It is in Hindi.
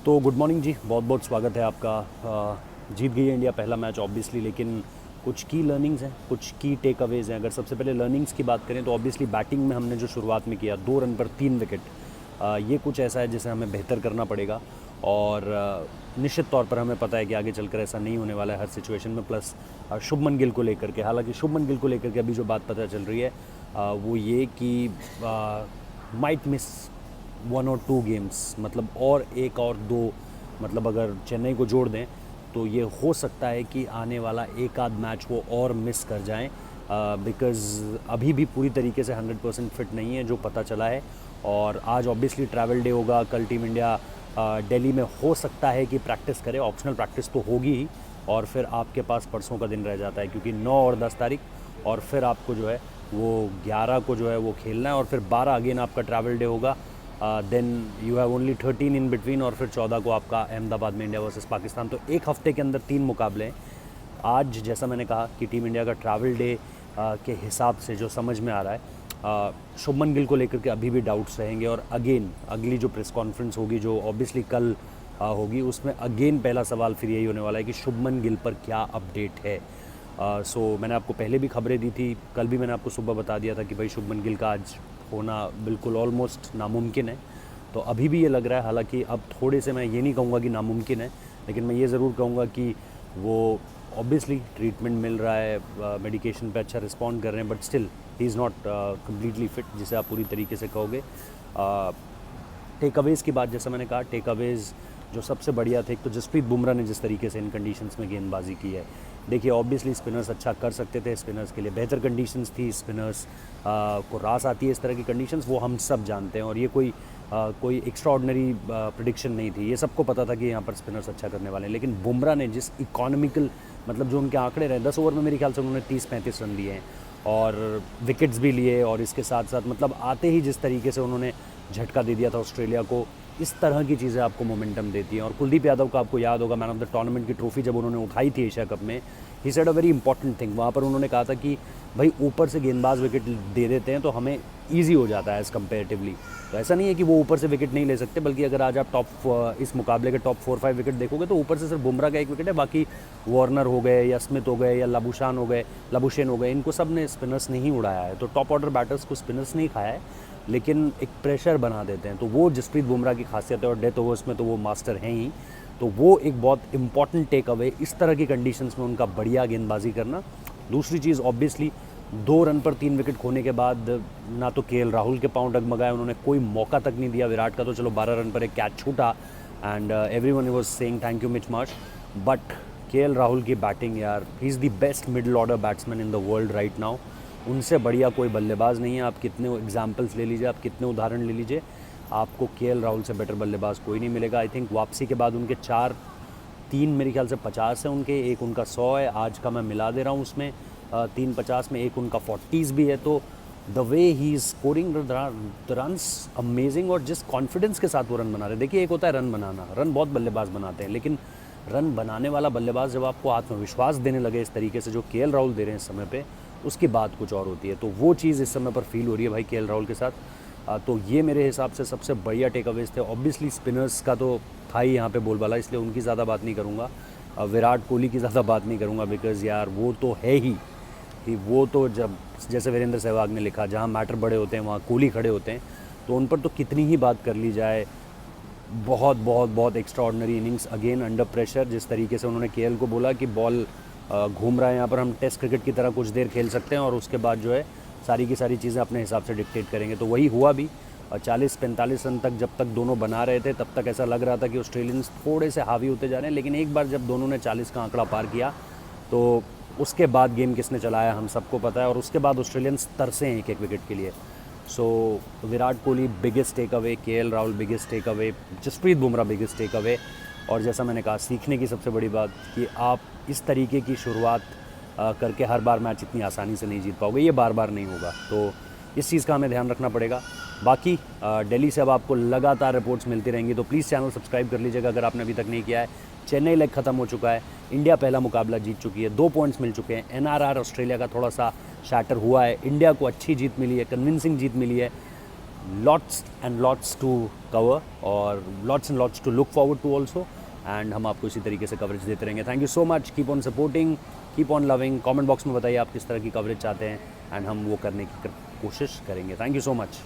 तो गुड मॉर्निंग जी, बहुत बहुत स्वागत है आपका। जीत गई है इंडिया पहला मैच ऑब्वियसली, लेकिन कुछ की लर्निंग्स हैं, कुछ की टेक अवेज़ हैं। अगर सबसे पहले लर्निंग्स की बात करें तो ऑब्वियसली बैटिंग में हमने जो शुरुआत में किया 2 रन पर 3 विकेट, ये कुछ ऐसा है जिसे हमें बेहतर करना पड़ेगा। और निश्चित तौर पर हमें पता है कि आगे चलकर ऐसा नहीं होने वाला है हर सिचुएशन में। प्लस शुभमन गिल को लेकर के, हालांकि शुभमन गिल को लेकर के अभी जो बात पता चल रही है वो ये कि माइट मिस 1 और 2 गेम्स, मतलब और 1 और 2, मतलब अगर चेन्नई को जोड़ दें तो ये हो सकता है कि आने वाला एक आध मैच वो और मिस कर जाएं, बिकॉज़ अभी भी पूरी तरीके से 100% फिट नहीं है जो पता चला है। और आज ऑब्वियसली ट्रैवल डे होगा, कल टीम इंडिया दिल्ली में हो सकता है कि प्रैक्टिस करे, ऑप्शनल प्रैक्टिस तो होगी ही। और फिर आपके पास परसों का दिन रह जाता है, क्योंकि 9 और 10 तारीख, और फिर आपको जो है वो 11 को जो है वो खेलना है, और फिर 12 अगेन आपका ट्रैवल डे होगा। Then you have only 13 in between, और फिर 14 को आपका अहमदाबाद में इंडिया वर्सेस पाकिस्तान। तो एक हफ्ते के अंदर 3 मुकाबले हैं। आज जैसा मैंने कहा कि टीम इंडिया का ट्रैवल डे के हिसाब से जो समझ में आ रहा है, शुभमन गिल को लेकर के अभी भी डाउट्स रहेंगे। और अगेन अगली जो प्रेस कॉन्फ्रेंस होगी, जो ऑब्वियसली कल होगी, उसमें अगेन पहला सवाल फिर यही होने वाला है कि शुभमन गिल पर क्या अपडेट है। सो मैंने आपको पहले भी खबरें दी थी, कल भी मैंने आपको सुबह बता दिया था कि भाई शुभमन गिल का आज होना बिल्कुल ऑलमोस्ट नामुमकिन है। तो अभी भी ये लग रहा है, हालांकि अब थोड़े से मैं ये नहीं कहूँगा कि नामुमकिन है, लेकिन मैं ये ज़रूर कहूँगा कि वो ऑब्वियसली ट्रीटमेंट मिल रहा है, मेडिकेशन पे अच्छा रिस्पॉन्ड कर रहे हैं, but still he is not completely fit, जिसे आप पूरी तरीके से कहोगे। टेक अवेज़ की बात, जैसा मैंने कहा, टेक अवेज़ जो सबसे बढ़िया थे, एक तो जसप्रीत बुमराह ने जिस तरीके से इन कंडीशंस में गेंदबाजी की है। देखिए ऑब्वियसली स्पिनर्स अच्छा कर सकते थे, स्पिनर्स के लिए बेहतर कंडीशंस थी, स्पिनर्स को रास आती है इस तरह की कंडीशंस, वो हम सब जानते हैं। और ये कोई एक्स्ट्रा ऑर्डिनरी प्रिडिक्शन नहीं थी, ये सबको पता था कि यहाँ पर स्पिनर्स अच्छा करने वाले हैं। लेकिन बुमराह ने जिस इकोनॉमिकल, मतलब जो उनके आंकड़े रहे, 10 ओवर में मेरे ख्याल से उन्होंने 30-35 रन लिए हैं और विकेट्स भी लिए, और इसके साथ साथ मतलब आते ही जिस तरीके से उन्होंने झटका दे दिया था ऑस्ट्रेलिया को, इस तरह की चीज़ें आपको मोमेंटम देती हैं। और कुलदीप यादव का आपको याद होगा, मैन ऑफ द टूर्नामेंट की ट्रॉफी जब उन्होंने उठाई थी एशिया कप में, he said a very important thing. वहाँ पर उन्होंने कहा था कि भाई ऊपर से गेंदबाज विकेट दे देते हैं तो हमें ईजी हो जाता है एज़ कंपेरेटिवली। तो ऐसा नहीं है कि वो ऊपर से विकेट नहीं ले सकते, बल्कि अगर आज आप इस मुकाबले के टॉप 4-5 विकेट देखोगे तो ऊपर से सिर्फ बुमराह का 1 विकेट है, बाकी वार्नर हो गए या स्मिथ हो गए या लाबुशेन हो गए, इनको सब ने स्पिनर्स नहीं उड़ाया है। तो टॉप ऑर्डर बैटर्स को स्पिनर्स नहीं खाया है, लेकिन एक प्रेशर बना देते हैं। तो वो जसप्रीत बुमराह की खासियत है, और डेथ ओवर्स में तो वो मास्टर हैं ही। तो वो एक बहुत इंपॉर्टेंट टेक अवे, इस तरह की कंडीशंस में उनका बढ़िया गेंदबाजी करना। दूसरी चीज़ ऑब्वियसली 2 रन पर 3 विकेट खोने के बाद ना तो केएल राहुल के पांव डगमगाए, उन्होंने कोई मौका तक नहीं दिया। विराट का तो चलो 12 रन पर एक कैच छूटा, and everyone was saying thank you Mitch Marsh, but KL Rahul की बैटिंग यार, he is the best middle order batsman in the world right now. उनसे बढ़िया कोई बल्लेबाज नहीं है। आप कितने एग्जाम्पल्स ले लीजिए, आप कितने उदाहरण ले लीजिए, आपको केएल राहुल से बेटर बल्लेबाज कोई नहीं मिलेगा। आई थिंक वापसी के बाद उनके 3 मेरे ख्याल से 50 है उनके, एक उनका 100 है, आज का मैं मिला दे रहा हूँ उसमें, 3 50 में एक उनका 40s भी है। तो the way he is scoring the runs amazing, और जिस कॉन्फिडेंस के साथ वो रन बना रहे हैं। देखिए एक होता है रन बनाना, रन बहुत बल्लेबाज बनाते हैं, लेकिन रन बनाने वाला बल्लेबाज जब आपको आत्मविश्वास देने लगे इस तरीके से जो केएल राहुल दे रहे हैं इस समय पे, उसकी बात कुछ और होती है। तो वो चीज़ इस समय पर फील हो रही है भाई केएल राहुल के साथ। तो ये मेरे हिसाब से सबसे बढ़िया टेक अवेज थे। ऑब्वियसली स्पिनर्स का तो था ही यहाँ पे बोलबाला, इसलिए उनकी ज़्यादा बात नहीं करूँगा। विराट कोहली की ज़्यादा बात नहीं करूँगा, बिकॉज़ यार वो तो है ही कि वो तो जब, जैसे वीरेंद्र सहवाग ने लिखा, जहाँ मैटर बड़े होते हैं वहाँ कोहली खड़े होते हैं। तो उन पर तो कितनी ही बात कर ली जाए, बहुत बहुत बहुत extra ordinary innings, again under pressure. जिस तरीके से उन्होंने केएल को बोला कि बॉल घूम रहा है यहाँ पर, हम टेस्ट क्रिकेट की तरह कुछ देर खेल सकते हैं और उसके बाद जो है सारी की सारी चीज़ें अपने हिसाब से डिक्टेट करेंगे। तो वही हुआ भी। 40-45 रन तक जब तक दोनों बना रहे थे, तब तक ऐसा लग रहा था कि ऑस्ट्रेलियंस थोड़े से हावी होते जा रहे हैं। लेकिन एक बार जब दोनों ने 40 का आंकड़ा पार किया, तो उसके बाद गेम किसने चलाया हम सबको पता है, और उसके बाद ऑस्ट्रेलियंस तरसे हैं 1-1 विकेट के लिए। So Virat Kohli biggest take away, K L Rahul biggest take away, Jasprit Bumrah biggest take away. और जैसा मैंने कहा, सीखने की सबसे बड़ी बात कि आप इस तरीके की शुरुआत करके हर बार मैच इतनी आसानी से नहीं जीत पाओगे, ये बार बार नहीं होगा। तो इस चीज़ का हमें ध्यान रखना पड़ेगा। बाकी दिल्ली से अब आपको लगातार रिपोर्ट्स मिलती रहेंगी, तो प्लीज़ चैनल सब्सक्राइब कर लीजिएगा अगर आपने अभी तक नहीं किया है। चेन्नई लेग खत्म हो चुका है, इंडिया पहला मुकाबला जीत चुकी है, 2 पॉइंट्स मिल चुके हैं। एनआरआर ऑस्ट्रेलिया का थोड़ा सा शैटर हुआ है, इंडिया को अच्छी जीत मिली है, कन्विंसिंग जीत मिली है। Lots and lots to cover और lots and lots to look forward to also, and हम आपको इसी तरीके से कवरेज देते रहेंगे। Thank you so much, keep on supporting, keep on loving. Comment box में बताइए आप किस तरह की कवरेज चाहते हैं, एंड हम वो करने की कोशिश करेंगे। Thank you so much.